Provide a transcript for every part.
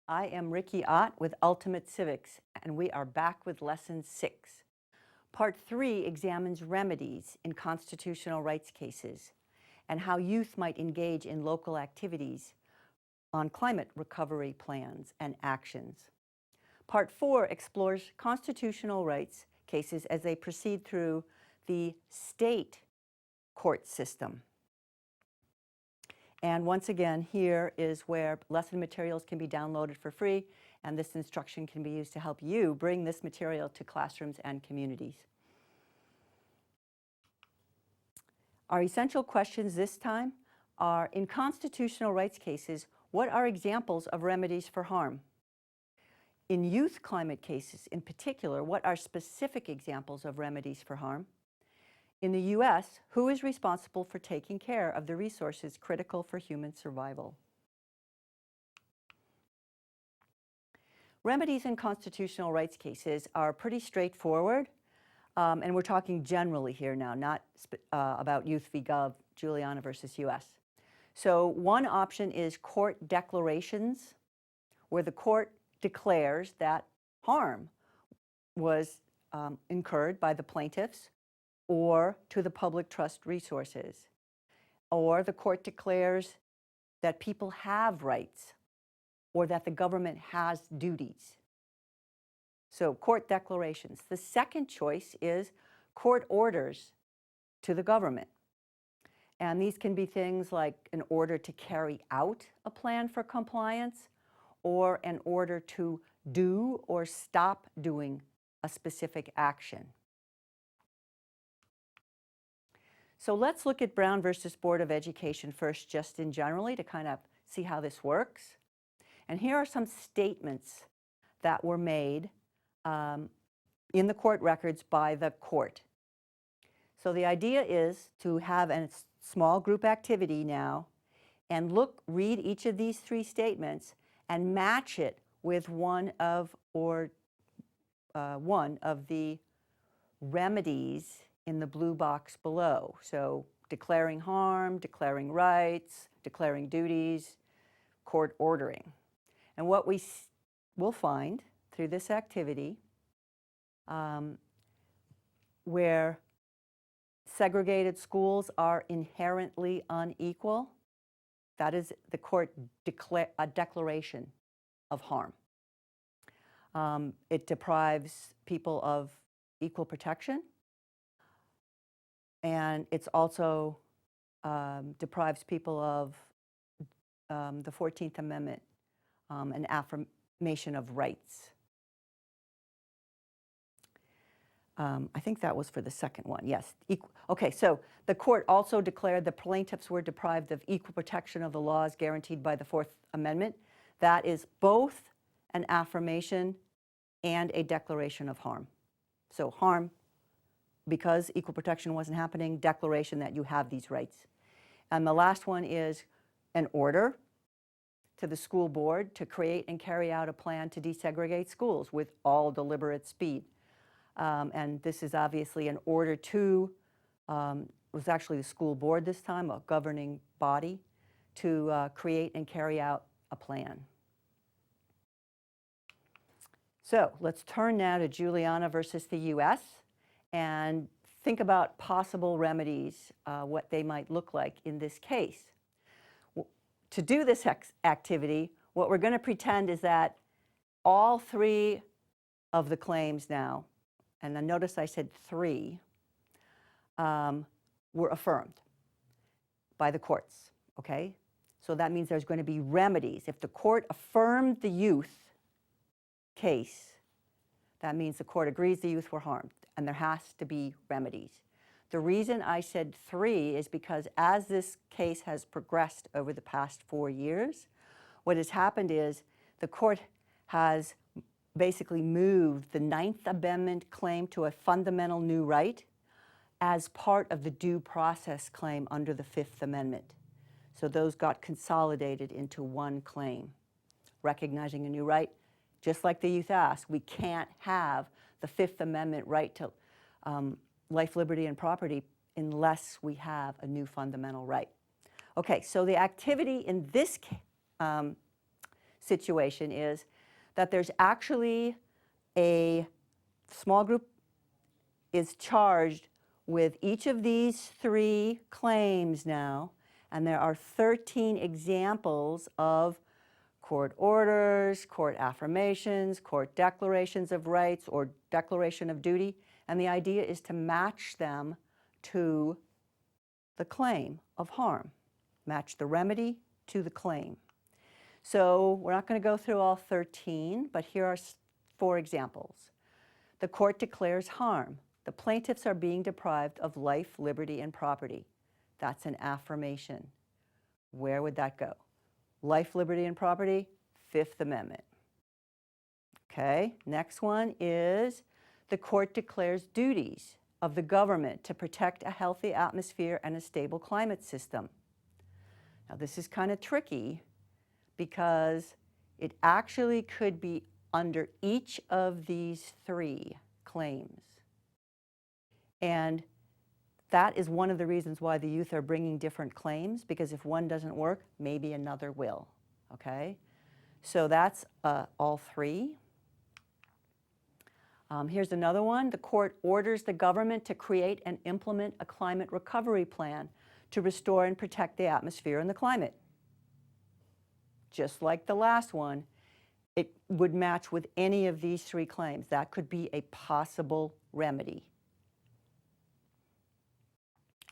I am Ricky Ott with Ultimate Civics, and we are back with Lesson 6. Part 3 examines remedies in constitutional rights cases and how youth might engage in local activities on climate recovery plans and actions. Part 4 explores constitutional rights cases as they proceed through the state court system. And once again, here is where lesson materials can be downloaded for free, and this instruction can be used to help you bring this material to classrooms and communities. Our essential questions this time are, in constitutional rights cases, what are examples of remedies for harm? In youth climate cases in particular, what are specific examples of remedies for harm? In the U.S., who is responsible for taking care of the resources critical for human survival? Remedies in constitutional rights cases are pretty straightforward, and we're talking generally here now, not about Youth v. Gov, Juliana versus U.S. So one option is court declarations, where the court declares that harm was incurred by the plaintiffs or to the public trust resources. Or the court declares that people have rights or that the government has duties. So court declarations. The second choice is court orders to the government. And these can be things like an order to carry out a plan for compliance or an order to do or stop doing a specific action. So let's look at Brown versus Board of Education first, just in generally, to kind of see how this works. And here are some statements that were made in the court records by the court. So the idea is to have a small group activity now and read each of these three statements and match it with one of the remedies in the blue box below. So declaring harm, declaring rights, declaring duties, court ordering. And what we will find through this activity, where segregated schools are inherently unequal, that is the court a declaration of harm. It deprives people of equal protection, and it's also deprives people of the 14th Amendment, an affirmation of rights. I think that was for the second one, yes. Okay, so the court also declared the plaintiffs were deprived of equal protection of the laws guaranteed by the Fourth Amendment. That is both an affirmation and a declaration of harm. So harm, because equal protection wasn't happening, declaration that you have these rights. And the last one is an order to the school board to create and carry out a plan to desegregate schools with all deliberate speed. And this is obviously an order to, it was actually the school board this time, a governing body, to create and carry out a plan. So let's turn now to Juliana versus the U.S. and think about possible remedies, what they might look like in this case. To do this activity, what we're going to pretend is that all three of the claims now, and then notice I said three, were affirmed by the courts, okay? So that means there's going to be remedies. If the court affirmed the youth case, that means the court agrees the youth were harmed, and there has to be remedies. The reason I said three is because as this case has progressed over the past 4 years, what has happened is the court has basically moved the Ninth Amendment claim to a fundamental new right as part of the due process claim under the Fifth Amendment. So those got consolidated into one claim, recognizing a new right. Just like the youth asked, we can't have the Fifth Amendment right to life, liberty, and property unless we have a new fundamental right. Okay, so the activity in this situation is that there's actually a small group is charged with each of these 3 claims now, and there are 13 examples of court orders, court affirmations, court declarations of rights, or declaration of duty, and the idea is to match them to the claim of harm, match the remedy to the claim. So we're not going to go through all 13, but here are 4 examples. The court declares harm. The plaintiffs are being deprived of life, liberty, and property. That's an affirmation. Where would that go? Life, liberty, and property, Fifth Amendment. Okay, next one is the court declares duties of the government to protect a healthy atmosphere and a stable climate system. Now this is kind of tricky because it actually could be under each of these 3 claims. And that is one of the reasons why the youth are bringing different claims, because if one doesn't work, maybe another will, okay? So that's all 3. Here's another one. The court orders the government to create and implement a climate recovery plan to restore and protect the atmosphere and the climate. Just like the last one, it would match with any of these 3 claims. That could be a possible remedy.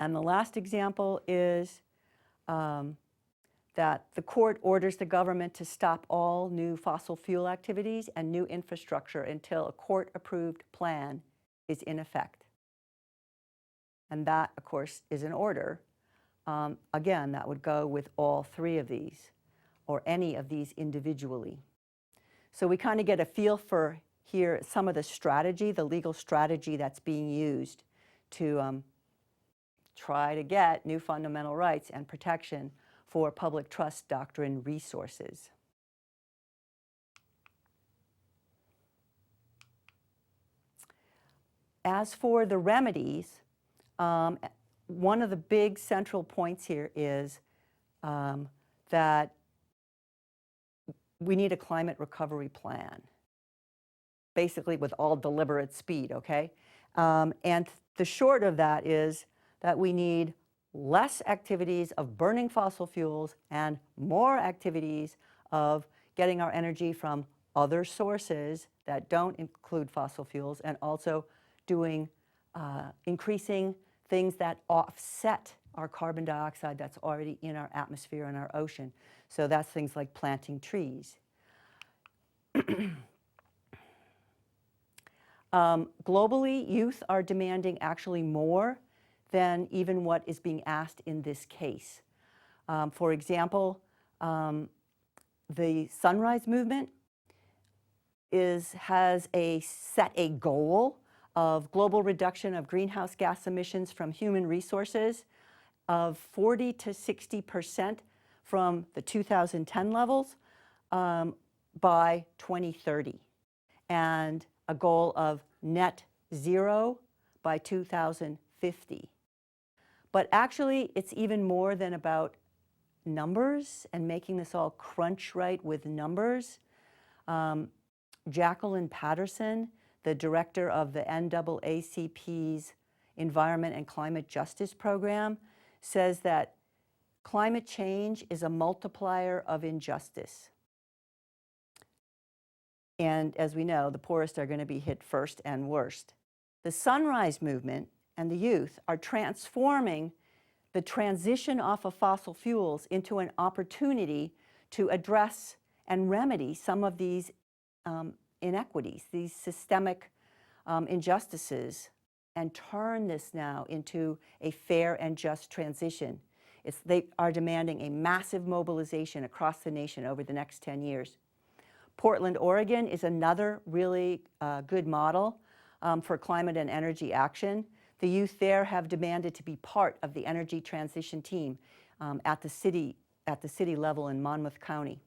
And the last example is that the court orders the government to stop all new fossil fuel activities and new infrastructure until a court-approved plan is in effect. And that, of course, is an order. Again, that would go with all 3 of these, or any of these individually. So we kind of get a feel for here some of the strategy, the legal strategy that's being used to try to get new fundamental rights and protection for public trust doctrine resources. As for the remedies, one of the big central points here is that we need a climate recovery plan, basically with all deliberate speed, okay? And the short of that is that we need less activities of burning fossil fuels and more activities of getting our energy from other sources that don't include fossil fuels, and also doing increasing things that offset our carbon dioxide that's already in our atmosphere and our ocean. So that's things like planting trees. Globally, youth are demanding actually more than even what is being asked in this case. For example, the Sunrise Movement has set a goal of global reduction of greenhouse gas emissions from human resources of 40 to 60% from the 2010 levels by 2030, and a goal of net zero by 2050. But actually, it's even more than about numbers and making this all crunch right with numbers. Jacqueline Patterson, the director of the NAACP's Environment and Climate Justice Program, says that climate change is a multiplier of injustice. And as we know, the poorest are going to be hit first and worst. The Sunrise Movement and the youth are transforming the transition off of fossil fuels into an opportunity to address and remedy some of these inequities, these systemic injustices, and turn this now into a fair and just transition. They are demanding a massive mobilization across the nation over the next 10 years. Portland, Oregon is another really good model for climate and energy action. The youth there have demanded to be part of the energy transition team at the city level in Monmouth County.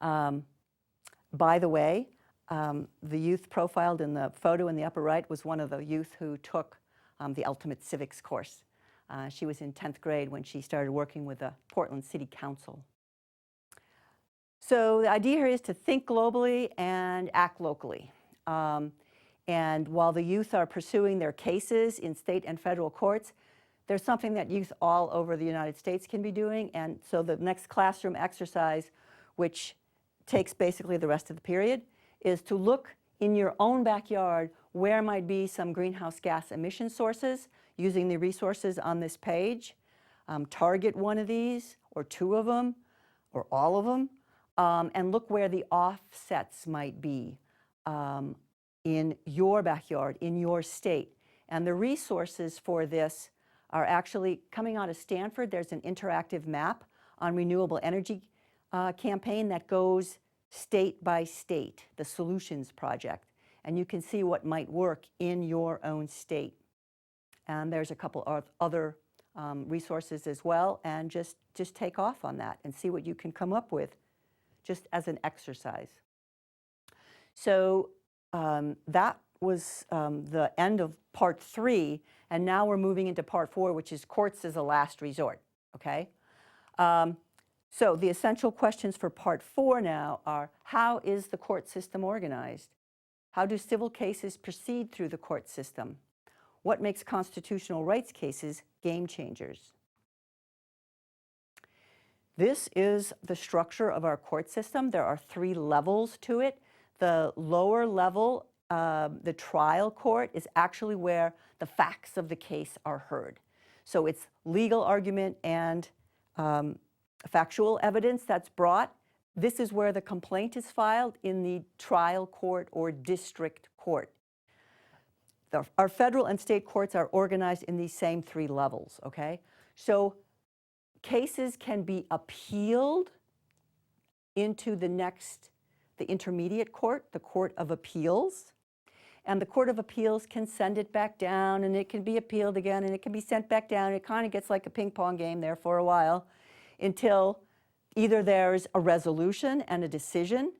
By the way, the youth profiled in the photo in the upper right was one of the youth who took the Ultimate Civics course. She was in 10th grade when she started working with the Portland City Council. So the idea here is to think globally and act locally. And while the youth are pursuing their cases in state and federal courts, there's something that youth all over the United States can be doing. And so the next classroom exercise, which takes basically the rest of the period, is to look in your own backyard where might be some greenhouse gas emission sources using the resources on this page. Target one of these, or two of them, or all of them, and look where the offsets might be in your backyard, in your state. And the resources for this are actually coming out of Stanford. There's an interactive map on renewable energy campaign that goes state by state, the Solutions Project. And you can see what might work in your own state. And there's a couple of other resources as well, and just take off on that and see what you can come up with, just as an exercise. So that was the end of part 3, and now we're moving into part 4, which is courts as a last resort, okay? So the essential questions for part 4 now are, how is the court system organized? How do civil cases proceed through the court system? What makes constitutional rights cases game changers? This is the structure of our court system. There are 3 levels to it. The lower level, the trial court, is actually where the facts of the case are heard. So it's legal argument and factual evidence that's brought. This is where the complaint is filed, in the trial court or district court. Our federal and state courts are organized in these same 3 levels, okay? So cases can be appealed into the intermediate court, the Court of Appeals. And the Court of Appeals can send it back down, and it can be appealed again, and it can be sent back down. It kind of gets like a ping pong game there for a while, until either there's a resolution and a decision,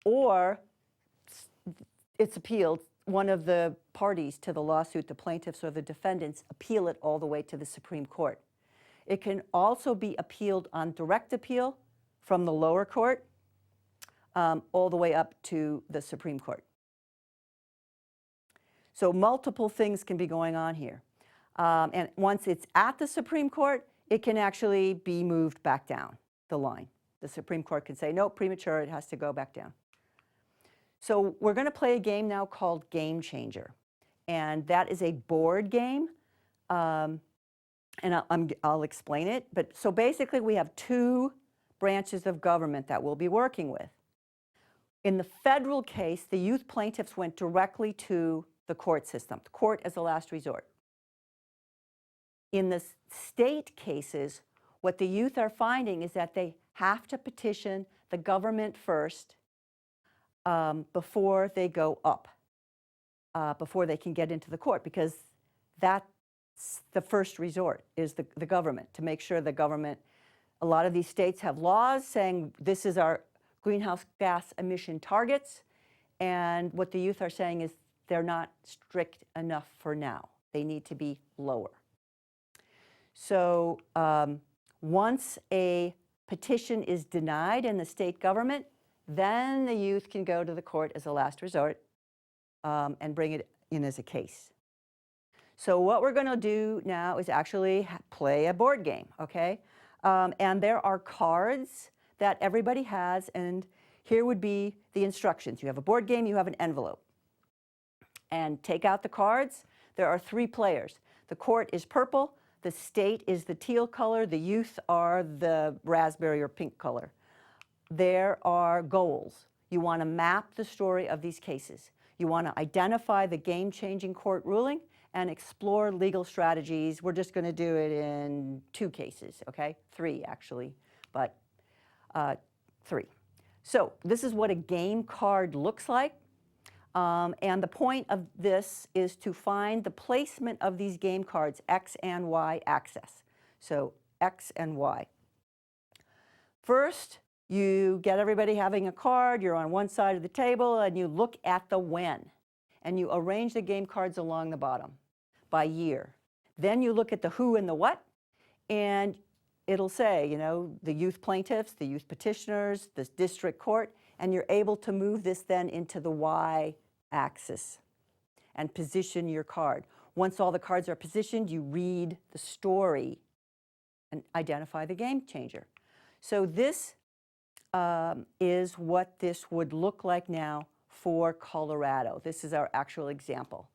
or it's appealed. One of the parties to the lawsuit, the plaintiffs or the defendants, appeal it all the way to the Supreme Court. It can also be appealed on direct appeal from the lower court all the way up to the Supreme Court. So multiple things can be going on here. And once it's at the Supreme Court, it can actually be moved back down the line. The Supreme Court can say, no, premature, it has to go back down. So we're going to play a game now called Game Changer. And that is a board game. And I'll explain it. But so basically we have 2 branches of government that we'll be working with. In the federal case, the youth plaintiffs went directly to the court system, the court as a last resort. In the state cases, what the youth are finding is that they have to petition the government first before they go up, before they can get into the court, because that's the first resort, is the government, to make sure the government, a lot of these states have laws saying this is our greenhouse gas emission targets, and what the youth are saying is they're not strict enough for now. They need to be lower. So once a petition is denied in the state government, then the youth can go to the court as a last resort and bring it in as a case. So what we're going to do now is actually play a board game, okay? And there are cards that everybody has, and here would be the instructions. You have a board game, you have an envelope. And take out the cards. There are 3 players. The court is purple, the state is the teal color, the youth are the raspberry or pink color. There are goals. You want to map the story of these cases. You want to identify the game-changing court ruling and explore legal strategies. We're just going to do it in 2 cases, okay? 3 actually, but 3. So this is what a game card looks like. And the point of this is to find the placement of these game cards, X and Y axis. So X and Y. First, you get everybody having a card, you're on one side of the table, and you look at the when. And you arrange the game cards along the bottom by year. Then you look at the who and the what, and it'll say, you know, the youth plaintiffs, the youth petitioners, the district court, and you're able to move this then into the y-axis and position your card. Once all the cards are positioned, you read the story and identify the game changer. So this is what this would look like now for Colorado. This is our actual example.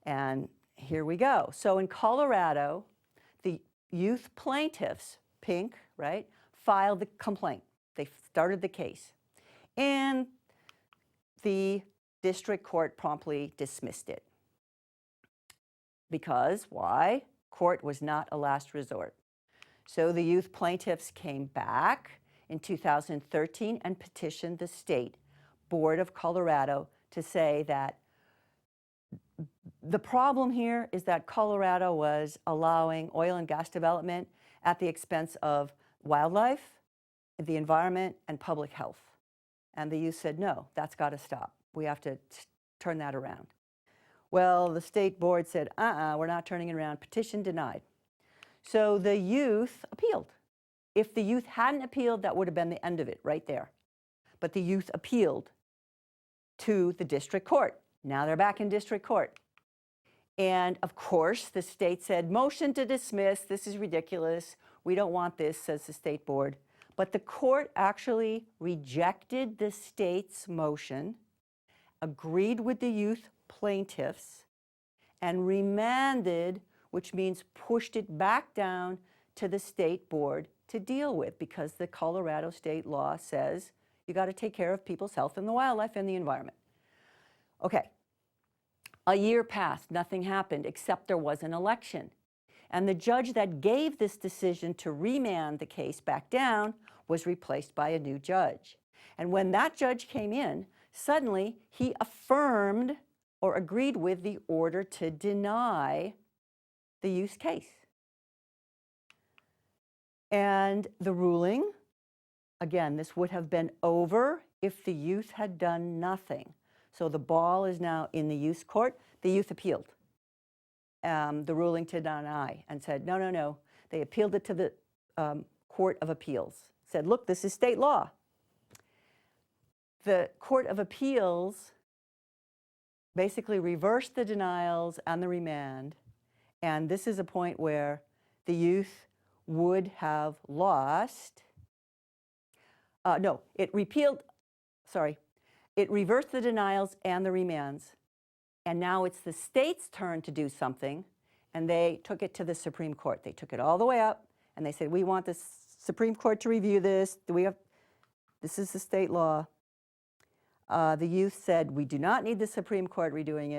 And here we go. So in Colorado, the youth plaintiffs, pink, right, filed the complaint. They started the case. And the district court promptly dismissed it. Because, why? Court was not a last resort. So the youth plaintiffs came back in 2013 and petitioned the State Board of Colorado to say that the problem here is that Colorado was allowing oil and gas development at the expense of wildlife, the environment, and public health. And the youth said, no, that's got to stop. We have to turn that around. Well, the state board said, we're not turning it around. Petition denied. So the youth appealed. If the youth hadn't appealed, that would have been the end of it right there. But the youth appealed to the district court. Now they're back in district court. And of course, the state said, motion to dismiss, this is ridiculous. We don't want this, says the state board. But the court actually rejected the state's motion, agreed with the youth plaintiffs, and remanded, which means pushed it back down to the state board to deal with, because the Colorado state law says you got to take care of people's health and the wildlife and the environment. Okay, a year passed, nothing happened except there was an election. And the judge that gave this decision to remand the case back down was replaced by a new judge. And when that judge came in, suddenly he affirmed or agreed with the order to deny the youth case. And the ruling, again, this would have been over if the youth had done nothing. So the ball is now in the youth court. The youth appealed the ruling to deny and said, no, no, no. They appealed it to the Court of Appeals. Said, look, this is state law. The Court of Appeals basically reversed the denials and the remand. And this is a point where the youth would have lost. It reversed the denials and the remands. And now it's the state's turn to do something. And they took it to the Supreme Court. They took it all the way up. And they said, we want the Supreme Court to review this. This is the state law. The youth said, we do not need the Supreme Court reviewing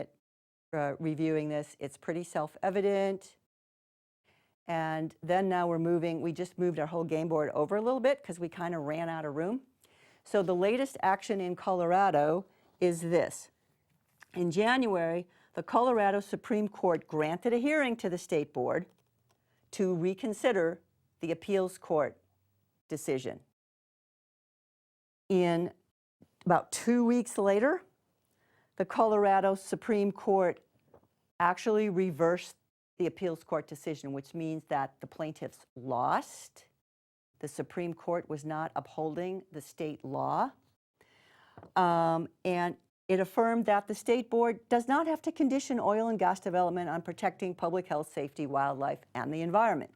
this. It's pretty self-evident. And then now we just moved our whole game board over a little bit because we kind of ran out of room. So the latest action in Colorado is this. In January, the Colorado Supreme Court granted a hearing to the state board to reconsider the appeals court decision. In about 2 weeks later, the Colorado Supreme Court actually reversed the appeals court decision, which means that the plaintiffs lost. The Supreme Court was not upholding the state law. And it affirmed that the state board does not have to condition oil and gas development on protecting public health, safety, wildlife, and the environment.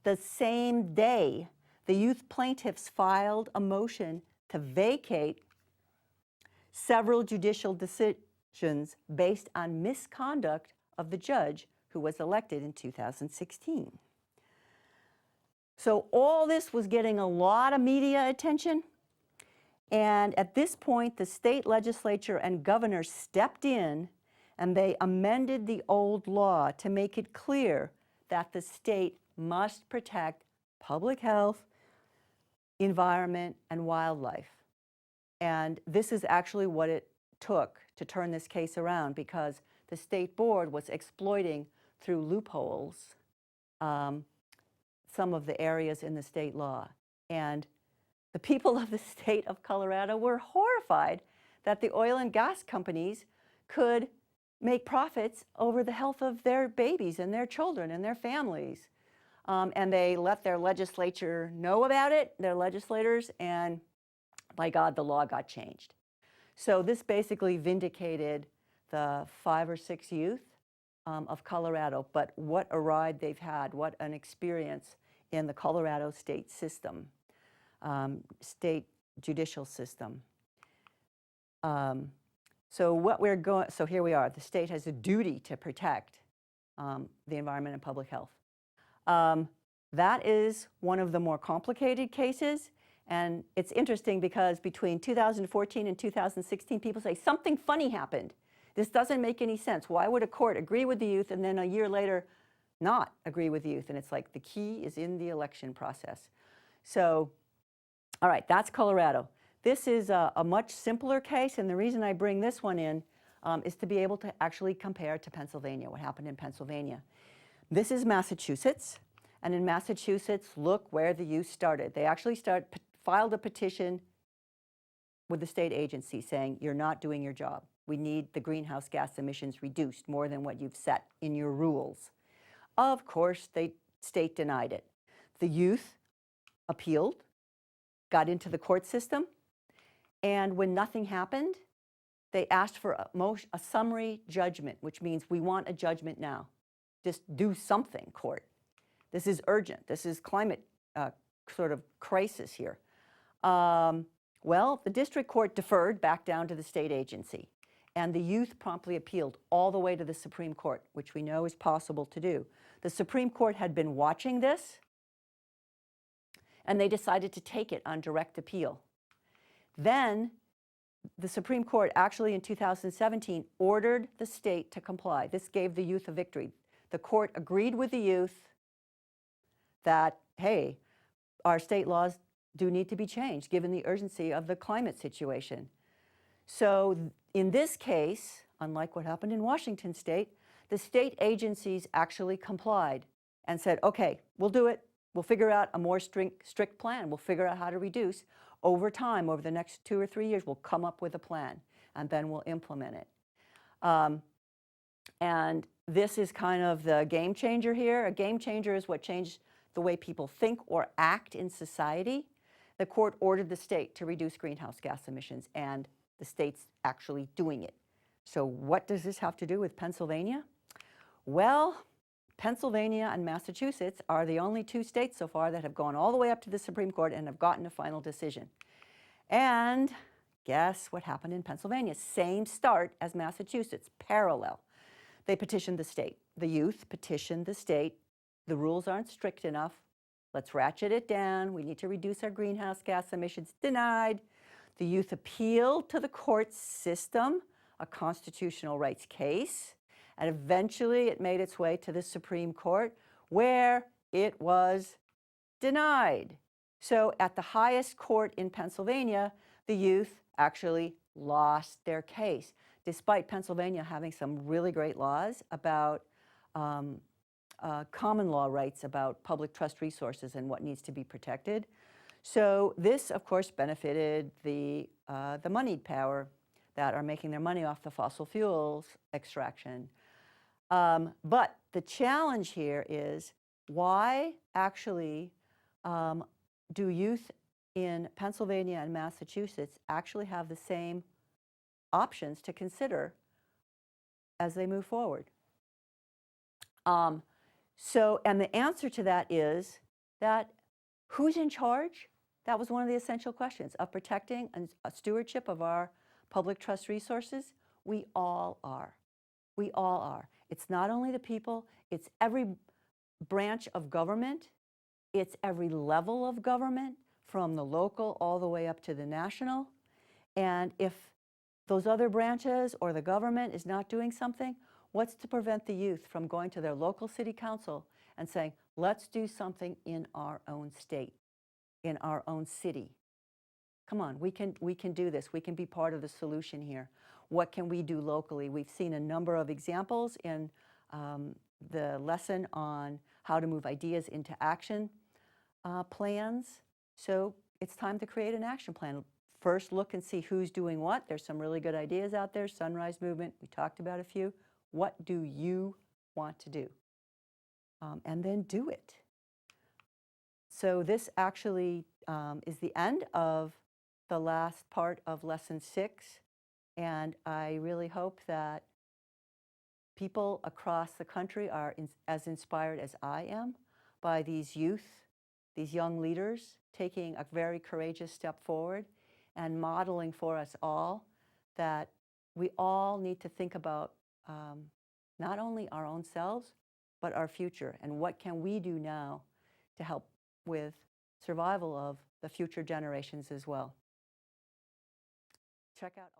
The same day, the youth plaintiffs filed a motion to vacate several judicial decisions based on misconduct of the judge who was elected in 2016. So all this was getting a lot of media attention. And at this point, the state legislature and governor stepped in and they amended the old law to make it clear that the state must protect public health, environment, and wildlife. And this is actually what it took to turn this case around, because the state board was exploiting through loopholes some of the areas in the state law. And the people of the state of Colorado were horrified that the oil and gas companies could make profits over the health of their babies and their children and their families. and they let their legislature know about it, their legislators, and by God, the law got changed. So this basically vindicated the 5 or 6 youth of Colorado, but what a ride they've had, what an experience in the Colorado state system, state judicial system. So here we are. The state has a duty to protect the environment and public health. That is one of the more complicated cases, and it's interesting because between 2014 and 2016, people say something funny happened. This doesn't make any sense. Why would a court agree with the youth and then a year later not agree with the youth? And it's like the key is in the election process. So, all right, that's Colorado. This is a much simpler case, and the reason I bring this one in is to be able to actually compare to Pennsylvania, what happened in Pennsylvania. This is Massachusetts, and in Massachusetts, look where the youth started. They actually filed a petition with the state agency saying, you're not doing your job. We need the greenhouse gas emissions reduced more than what you've set in your rules. Of course, the state denied it. The youth appealed, got into the court system, and when nothing happened, they asked for a summary judgment, which means we want a judgment now. Just do something, court. This is urgent. This is climate sort of crisis here. Well, the district court deferred back down to the state agency, and the youth promptly appealed all the way to the Supreme Court, which we know is possible to do. The Supreme Court had been watching this, and they decided to take it on direct appeal. Then the Supreme Court actually in 2017 ordered the state to comply. This gave the youth a victory. The court agreed with the youth that, hey, our state laws do need to be changed given the urgency of the climate situation. So in this case, unlike what happened in Washington state, the state agencies actually complied and said, okay, we'll do it. We'll figure out a more strict plan. We'll figure out how to reduce over time, over the next 2 or 3 years. We'll come up with a plan, and then we'll implement it. And this is kind of the game changer here. A game changer is what changed the way people think or act in society. The court ordered the state to reduce greenhouse gas emissions, and the state's actually doing it. So what does this have to do with Pennsylvania? Well, Pennsylvania and Massachusetts are the only 2 states so far that have gone all the way up to the Supreme Court and have gotten a final decision. And guess what happened in Pennsylvania? Same start as Massachusetts, parallel. They petitioned the state. The youth petitioned the state. The rules aren't strict enough. Let's ratchet it down. We need to reduce our greenhouse gas emissions. Denied. The youth appealed to the court system, a constitutional rights case, and eventually it made its way to the Supreme Court, where it was denied. So at the highest court in Pennsylvania, the youth actually lost their case, despite Pennsylvania having some really great laws about common law rights about public trust resources and what needs to be protected. So this, of course, benefited the moneyed power that are making their money off the fossil fuels extraction. But the challenge here is, why actually do youth in Pennsylvania and Massachusetts actually have the same options to consider as they move forward? And the answer to that is that who's in charge? That was one of the essential questions of protecting a stewardship of our public trust resources. We all are. We all are. It's not only the people, it's every branch of government, it's every level of government, from the local all the way up to the national. And if those other branches or the government is not doing something, what's to prevent the youth from going to their local city council and saying, let's do something in our own state, in our own city? Come on, we can do this. We can be part of the solution here. What can we do locally? We've seen a number of examples in the lesson on how to move ideas into action plans. So it's time to create an action plan. First, look and see who's doing what. There's some really good ideas out there. Sunrise Movement, we talked about a few. What do you want to do? And then do it. So this actually is the end of the last part of Lesson 6, and I really hope that people across the country are as inspired as I am by these youth, these young leaders taking a very courageous step forward and modeling for us all that we all need to think about not only our own selves, but our future and what can we do now to help with survival of the future generations as well. Check out